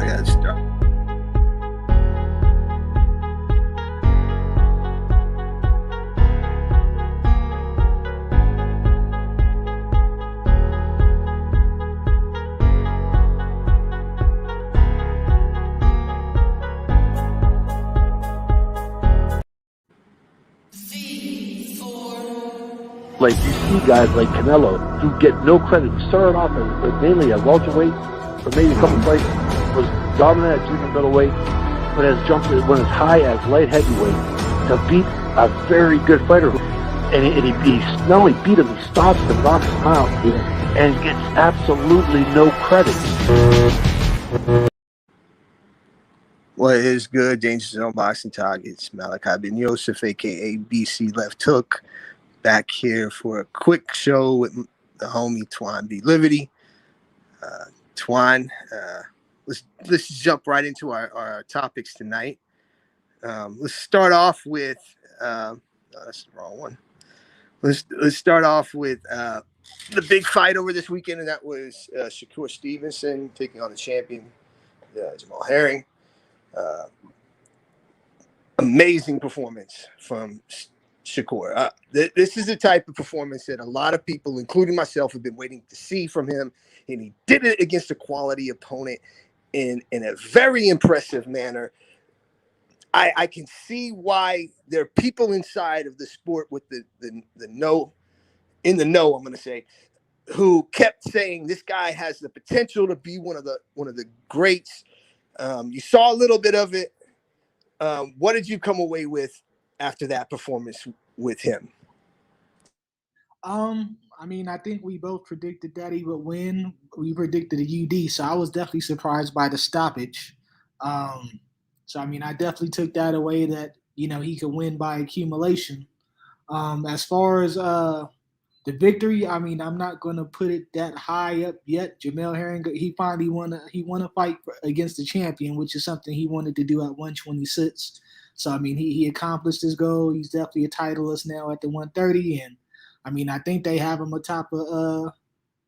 I gotta start. Like, you see guys like Canelo who get no credit. Started off as mainly at welterweight, or maybe a couple fights, was dominant at junior middleweight, but has jumped when as high as light heavyweight to beat a very good fighter. And he not only beat him, he stops him, knocks him out, and gets absolutely no credit. What is good, Danger Zone Boxing Targets? Malachi Ben Yosef, a.k.a. BC Left Hook, back here for a quick show with the homie Twan B. Liberty. Twan, let's jump right into our topics tonight. Let's start off with that's the wrong one. Let's start off with the big fight over this weekend, and that was Shakur Stevenson taking on the champion Jamal Herring. Amazing performance from Shakur. This is the type of performance that a lot of people, including myself, have been waiting to see from him, and he did it against a quality opponent in a very impressive manner. I can see why there are people inside of the sport with the know, I'm going to say, who kept saying this guy has the potential to be one of the greats. You saw a little bit of it. What did you come away with after that performance with him? I mean, I think we both predicted that he would win. We predicted a UD, so I was definitely surprised by the stoppage. So, I mean, I definitely took that away that, he could win by accumulation. As far as the victory, I mean, I'm not going to put it that high up yet. Jamel Herring, he finally won a fight against the champion, which is something he wanted to do at 126. So, I mean, he accomplished his goal. He's definitely a titleist now at the 130. And, I mean, I think they have him atop of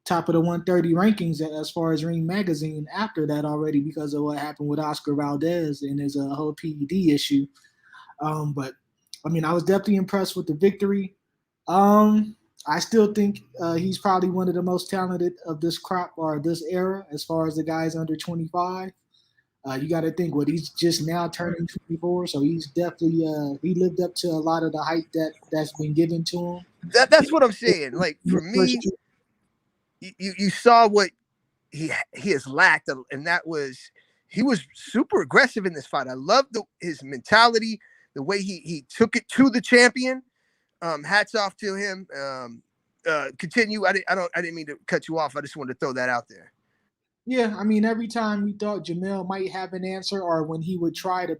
the 130 rankings as far as Ring Magazine after that already because of what happened with Oscar Valdez and his whole PED issue. But, I mean, I was definitely impressed with the victory. I still think he's probably one of the most talented of this crop or this era as far as the guys under 25. You got to think he's just now turning 24, so he's definitely he lived up to a lot of the hype that's been given to him. That's what I'm saying. Like, for me, you saw what he has lacked, and that was he was super aggressive in this fight. I love his mentality, the way he took it to the champion. Hats off to him. Continue. I didn't mean to cut you off. I just wanted to throw that out there. Yeah, I mean, every time we thought Jamel might have an answer, or when he would try to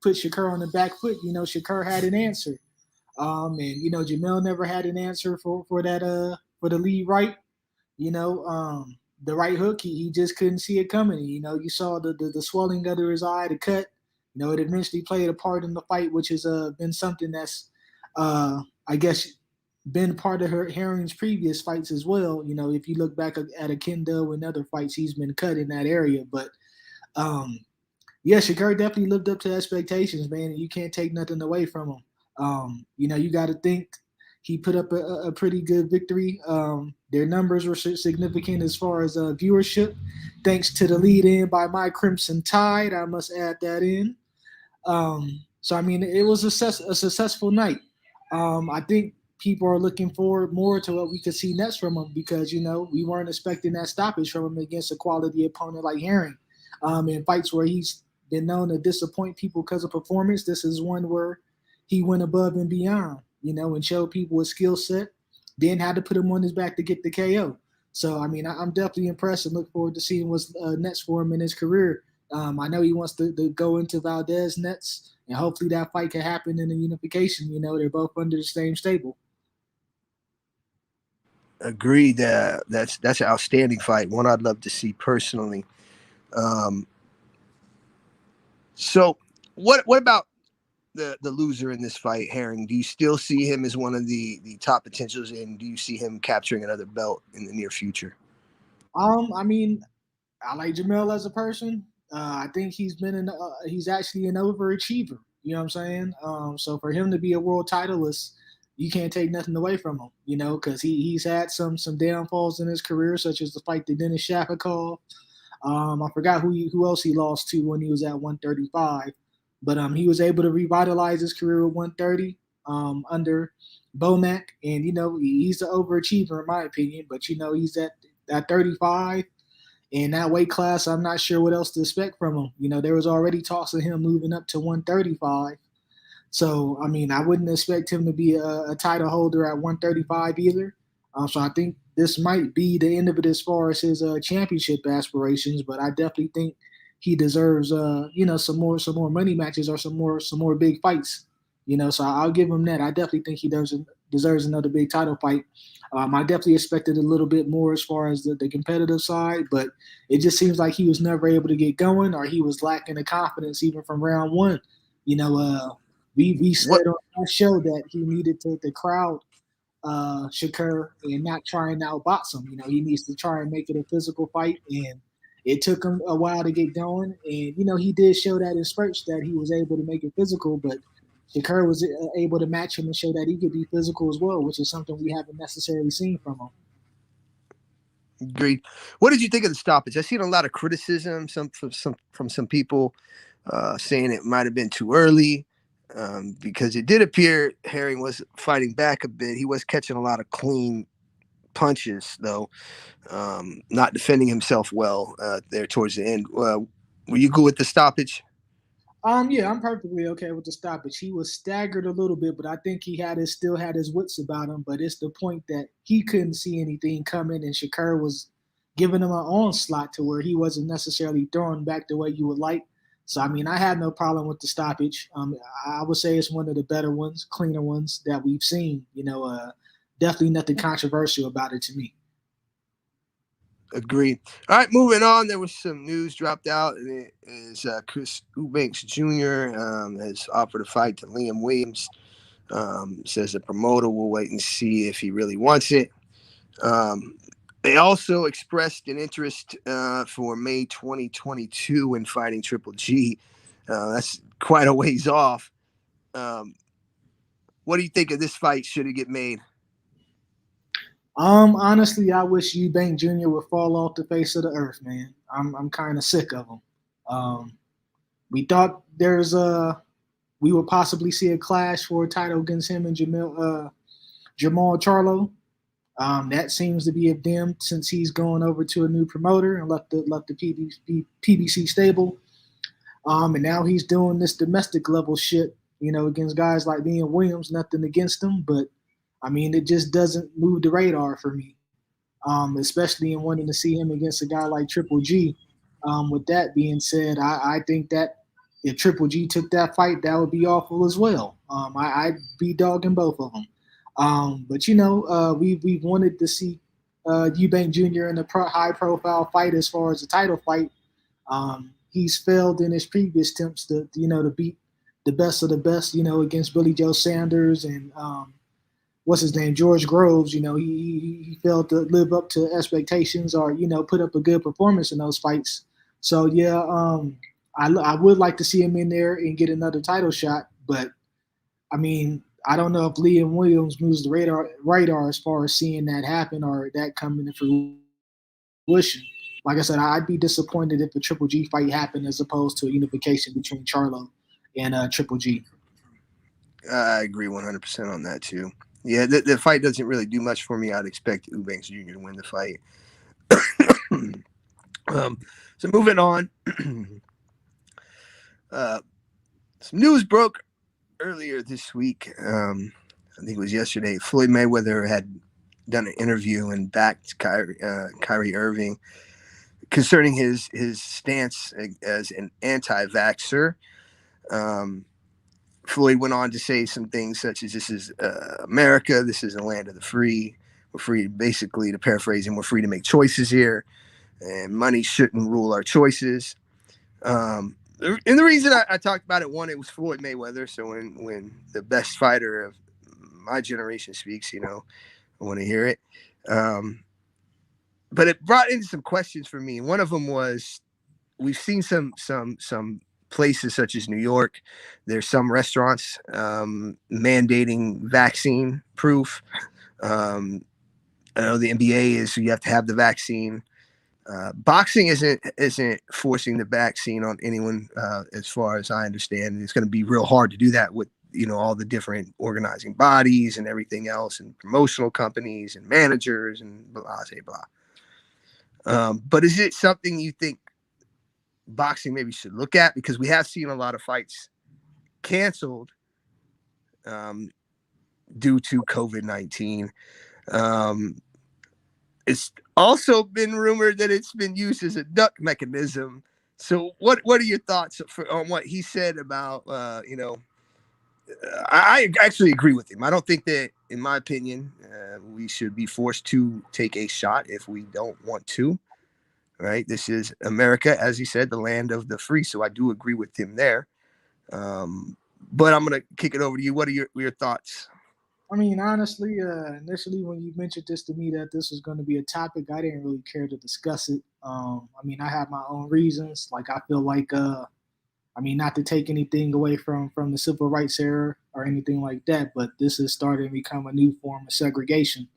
put Shakur on the back foot, Shakur had an answer. And Jamel never had an answer for that for the lead right. The right hook, he just couldn't see it coming. You saw the swelling under his eye, the cut. It eventually played a part in the fight, which has been something that's, I guess, been part of Herring's previous fights as well. If you look back at Akendo and other fights, he's been cut in that area. But, Shakur definitely lived up to expectations, man. You can't take nothing away from him. You got to think he put up a pretty good victory. Their numbers were significant as far as viewership, thanks to the lead in by My Crimson Tide. I must add that in. So, I mean, it was a successful night. I think people are looking forward more to what we could see next from him because, we weren't expecting that stoppage from him against a quality opponent like Herring. In fights where he's been known to disappoint people because of performance, this is one where he went above and beyond, and showed people his skill set, then had to put him on his back to get the KO. So, I mean, I'm definitely impressed and look forward to seeing what's next for him in his career. I know he wants to go into Valdez next, and hopefully that fight can happen in the unification. They're both under the same stable. Agreed. That's an outstanding fight. One I'd love to see personally. So what about the loser in this fight, Herring? Do you still see him as one of the top potentials, and do you see him capturing another belt in the near future? I mean, I like Jamel as a person. I think he's actually an overachiever. You know what I'm saying? So for him to be a world titleist, you can't take nothing away from him. You know, because he's had some downfalls in his career, such as the fight to Dennis Shapovalov. I forgot who else he lost to when he was at 135, but he was able to revitalize his career at 130 under Bomac, and he's the overachiever in my opinion. But he's at 35 in that weight class. I'm not sure what else to expect from him. There was already talks of him moving up to 135. So, I mean, I wouldn't expect him to be a title holder at 135 either. So I think this might be the end of it as far as his championship aspirations. But I definitely think he deserves, some more money matches or some more big fights. So I'll give him that. I definitely think he deserves another big title fight. I definitely expected a little bit more as far as the competitive side, but it just seems like he was never able to get going, or he was lacking the confidence even from round one. We said on our show that he needed to crowd Shakur and not try and outbox him. He needs to try and make it a physical fight, and it took him a while to get going. And he did show that in spurts that he was able to make it physical, but Shakur was able to match him and show that he could be physical as well, which is something we haven't necessarily seen from him. Agreed. What did you think of the stoppage? I've seen a lot of criticism from some people saying it might have been too early. Because it did appear Herring was fighting back a bit. He was catching a lot of clean punches, though, not defending himself well there towards the end. Were you good with the stoppage? Yeah, I'm perfectly okay with the stoppage. He was staggered a little bit, but I think he still had his wits about him. But it's the point that he couldn't see anything coming, and Shakur was giving him an onslaught to where he wasn't necessarily throwing back the way you would like. So, I mean, I had no problem with the stoppage. I would say it's one of the better ones, cleaner ones that we've seen. Definitely nothing controversial about it to me. Agreed. All right, moving on. There was some news dropped out. It is Chris Eubanks Jr. Has offered a fight to Liam Williams. Says the promoter will wait and see if he really wants it. They also expressed an interest for May 2022 in fighting Triple G. That's quite a ways off. What do you think of this fight? Should it get made? Honestly, I wish Eubanks Jr. would fall off the face of the earth, man. I'm kind of sick of him. We thought we would possibly see a clash for a title against him and Jamal Charlo. That seems to be a dim since he's going over to a new promoter and left the PBC stable. And now he's doing this domestic level shit, against guys like Liam Williams. Nothing against him, but I mean, it just doesn't move the radar for me, especially in wanting to see him against a guy like Triple G. With that being said, I think that if Triple G took that fight, that would be awful as well. I'd be dogging both of them. But we've wanted to see Eubanks Jr. in a high-profile fight as far as a title fight. He's failed in his previous attempts to beat the best of the best, against Billy Joe Sanders and what's his name, George Groves. He failed to live up to expectations or put up a good performance in those fights. So yeah, I would like to see him in there and get another title shot, but I mean, I don't know if Liam Williams moves the radar as far as seeing that happen or that coming to fruition. Like I said, I'd be disappointed if a Triple G fight happened as opposed to a unification between Charlo and Triple G. I agree 100% on that too. Yeah, the fight doesn't really do much for me. I'd expect Eubanks Jr. to win the fight. So moving on, some news broke earlier this week. I think it was yesterday. Floyd Mayweather had done an interview and backed Kyrie Irving concerning his stance as an anti-vaxxer. Floyd went on to say some things such as, this is America, this is the land of the free. We're free, basically, to paraphrase him, we're free to make choices here, and money shouldn't rule our choices. And the reason I talked about it, one, it was Floyd Mayweather, so when the best fighter of my generation speaks, I want to hear it. But it brought in some questions for me. One of them was, we've seen some places such as New York. There's some restaurants mandating vaccine proof. I know the NBA is you have to have the vaccine. Boxing isn't forcing the vaccine on anyone, as far as I understand. It's going to be real hard to do that with all the different organizing bodies and everything else, and promotional companies and managers and blah blah. But is it something you think boxing maybe should look at? Because we have seen a lot of fights canceled due to COVID-19. It's also been rumored that it's been used as a duck mechanism. So what are your thoughts on what he said about, I actually agree with him. I don't think that, in my opinion, we should be forced to take a shot if we don't want to, right? This is America, as he said, the land of the free. So I do agree with him there. But I'm going to kick it over to you. What are your thoughts? I mean, honestly, initially when you mentioned this to me that this was going to be a topic, I didn't really care to discuss it. I mean, I have my own reasons. Like, I feel like, not to take anything away from the civil rights era or anything like that, but this is starting to become a new form of segregation.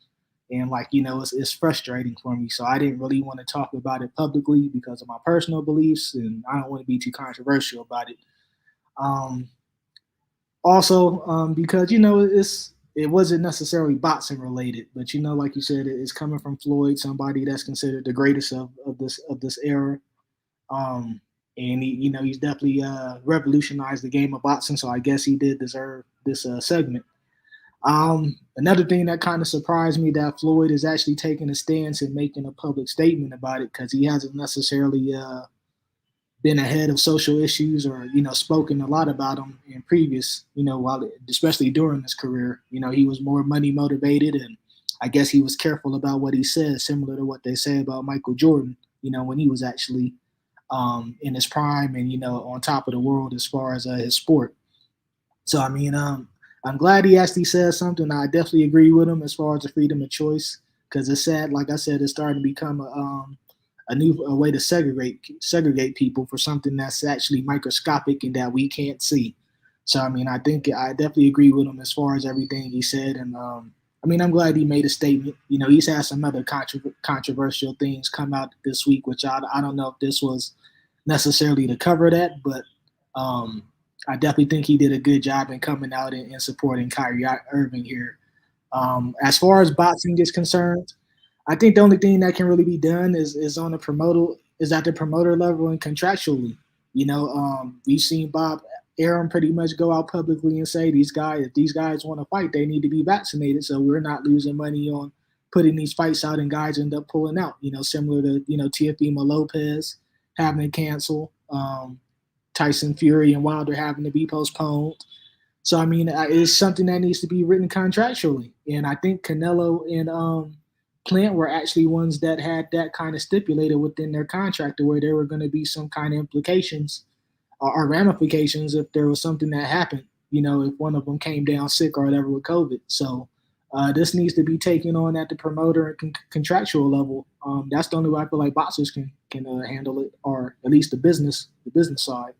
And, it's frustrating for me. So I didn't really want to talk about it publicly because of my personal beliefs, and I don't want to be too controversial about it. Because, it wasn't necessarily boxing related, but like you said, it's coming from Floyd, somebody that's considered the greatest of this era. And he's definitely revolutionized the game of boxing. So I guess he did deserve this segment. Another thing that kind of surprised me that Floyd is actually taking a stance and making a public statement about it, because he hasn't necessarily been ahead of social issues or, spoken a lot about them in previous, especially during his career. He was more money motivated, and I guess he was careful about what he said, similar to what they say about Michael Jordan, when he was actually in his prime and, on top of the world as far as his sport. So, I'm glad he actually said something. I definitely agree with him as far as the freedom of choice, because it's sad, like I said, it's starting to become a new way to segregate people for something that's actually microscopic and that we can't see. So, I think I definitely agree with him as far as everything he said. And, I'm glad he made a statement. He's had some other controversial things come out this week, which I don't know if this was necessarily to cover that, but I definitely think he did a good job in coming out and supporting Kyrie Irving here. As far as boxing is concerned, I think the only thing that can really be done is on the at the promoter level and contractually. We've seen Bob Arum pretty much go out publicly and say if these guys want to fight, they need to be vaccinated. So we're not losing money on putting these fights out and guys end up pulling out. Similar to Teofimo Lopez having to cancel, Tyson Fury and Wilder having to be postponed. So it's something that needs to be written contractually, and I think Canelo and Plant were actually ones that had that kind of stipulated within their contract, where there were going to be some kind of implications or ramifications if there was something that happened, if one of them came down sick or whatever with COVID. So this needs to be taken on at the promoter and contractual level. That's the only way I feel like boxers can handle it, or at least the business side.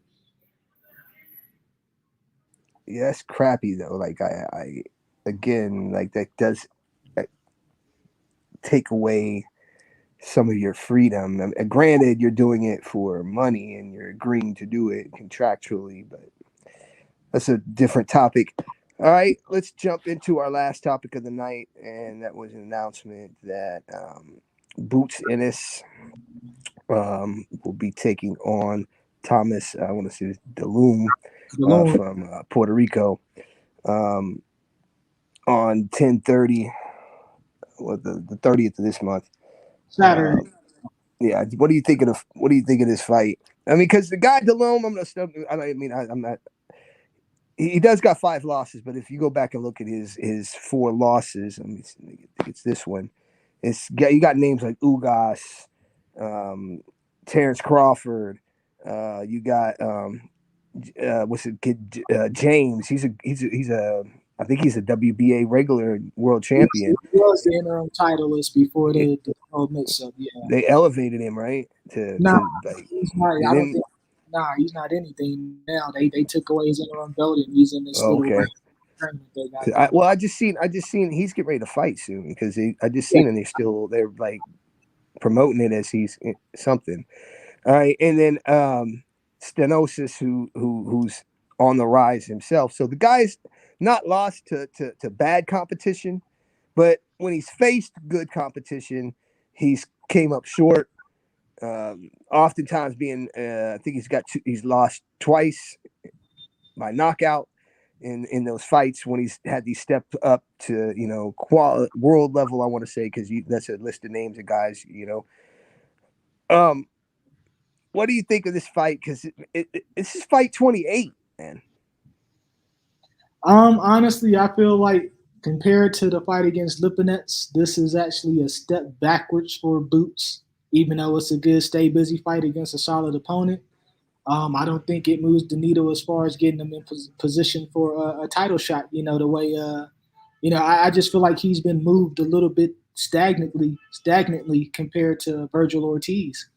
Yeah, that's crappy though. Like I again, like that does take away some of your freedom. Granted, you're doing it for money and you're agreeing to do it contractually, but that's a different topic. All right, let's jump into our last topic of the night, and that was an announcement that Boots Ennis will be taking on Thomas. I want to say Dulorme from Puerto Rico on 10/30. Well, the 30th of this month, Saturday. Yeah, what do you think of this fight? Because the guy Dulorme, I'm not. He does got 5 losses, but if you go back and look at his 4 losses, I think it's this one. You got names like Ugas, Terrence Crawford. You got what's it kid James? He's a I think he's a WBA regular world champion. He was the interim titleist before the whole mix-up. Yeah. They elevated him, right? No, Like, he's not. I don't think. Nah, he's not anything now. They took away his interim belt and he's in this little tournament they got. I just seen he's getting ready to fight soon because I just seen him. They're like promoting it as he's something. All right, and then Stenosis, who's on the rise himself. So the guy's not lost to bad competition, but when he's faced good competition, he's came up short. Oftentimes being, I think he's lost twice by knockout in those fights when he's had these stepped up to, world level, I want to say, because that's a list of names of guys, What do you think of this fight? Because this is fight 28, man. Honestly, I feel like compared to the fight against Lipinets, this is actually a step backwards for Boots, even though it's a good stay busy fight against a solid opponent. I don't think it moves the needle as far as getting him in position for a title shot. The way, I just feel like he's been moved a little bit stagnantly compared to Virgil Ortiz.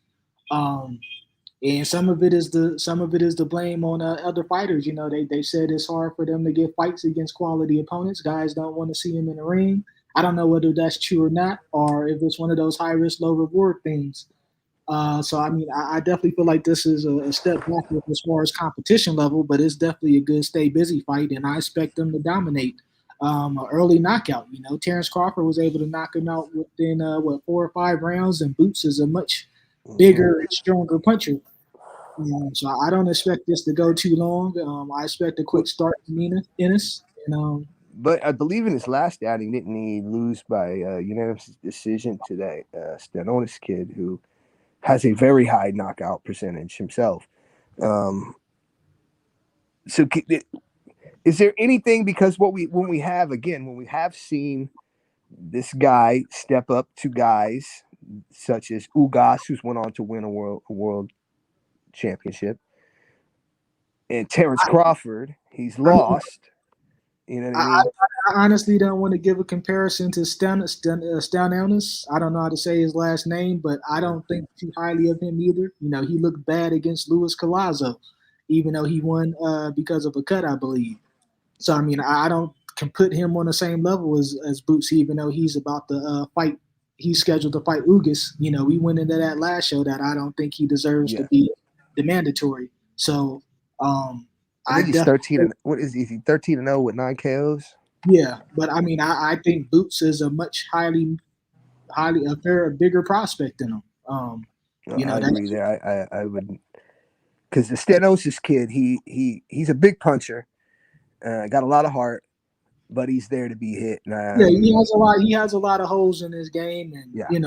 And some of it is the blame on other fighters. They said it's hard for them to get fights against quality opponents. Guys don't want to see him in the ring. I don't know whether that's true or not, or if it's one of those high risk, low reward things. So I definitely feel like this is a step backward as far as competition level, but it's definitely a good stay busy fight, and I expect them to dominate. An early knockout. Terrence Crawford was able to knock him out within 4 or 5 rounds, and Boots is a much bigger and stronger puncher. So I don't expect this to go too long. I expect a quick start to Ennis. But I believe in his last outing, didn't he lose by unanimous decision to that Stenosis kid who has a very high knockout percentage himself? So is there anything, because when we have seen this guy step up to guys such as Ugas, who's went on to win a world championship, and Terrence Crawford, he's lost. You know what I mean? I honestly don't want to give a comparison to Stenosis. I don't know how to say his last name, but I don't think too highly of him either. He looked bad against Luis Collazo, even though he won because of a cut, I believe. So, I don't can put him on the same level as Boots, even though he's about to fight. He's scheduled to fight Ugas. We went into that last show that I don't think he deserves to be the mandatory. So, I think he's 13. What is he? Is he 13-0 with 9 KOs? Yeah, but I think Boots is a much a bigger prospect than him. I agree there. I would, because the Stenosis kid, he's a big puncher, got a lot of heart, but he's there to be hit. He has a lot of holes in his game, and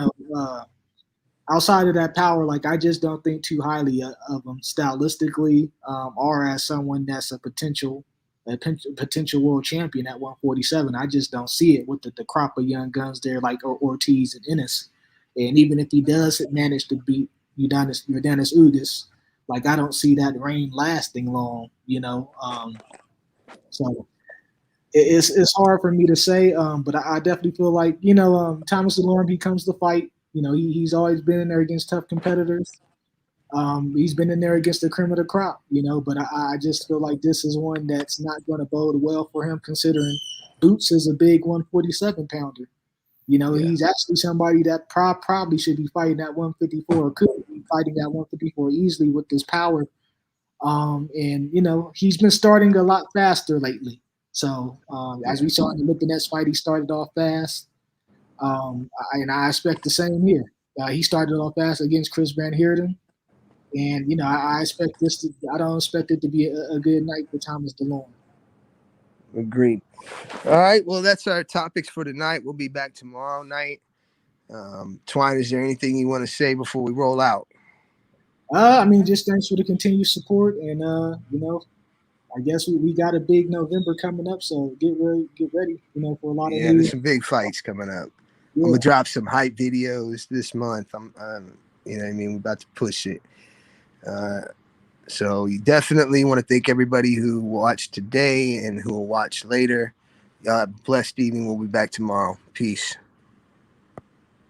outside of that power, I just don't think too highly of him stylistically, or as someone that's a potential world champion at 147. I just don't see it with the crop of young guns there like Ortiz and Ennis. And even if he does manage to beat Yordanis Ugas, I don't see that reign lasting long, So it's hard for me to say, but I definitely feel like, Thomas Dulorme, he comes to fight. He's always been in there against tough competitors. He's been in there against the cream of the crop, but I just feel like this is one that's not going to bode well for him, considering Boots is a big 147-pounder. He's actually somebody that probably should be fighting at 154, or could be fighting at 154 easily with his power. And he's been starting a lot faster lately. So as we saw in the Lipinets fight, he started off fast. And I expect the same here. He started off fast against Chris Van Heerden. And, I expect I don't expect it to be a good night for Thomas Dulorme. Agreed. All right. Well, that's our topics for tonight. We'll be back tomorrow night. Twine, is there anything you want to say before we roll out? Just thanks for the continued support. And, I guess we got a big November coming up, so get ready, for a lot of there's some big fights coming up. Yeah. I'm gonna drop some hype videos this month. We're about to push it. So you definitely want to thank everybody who watched today and who will watch later. Blessed evening. We'll be back tomorrow. Peace.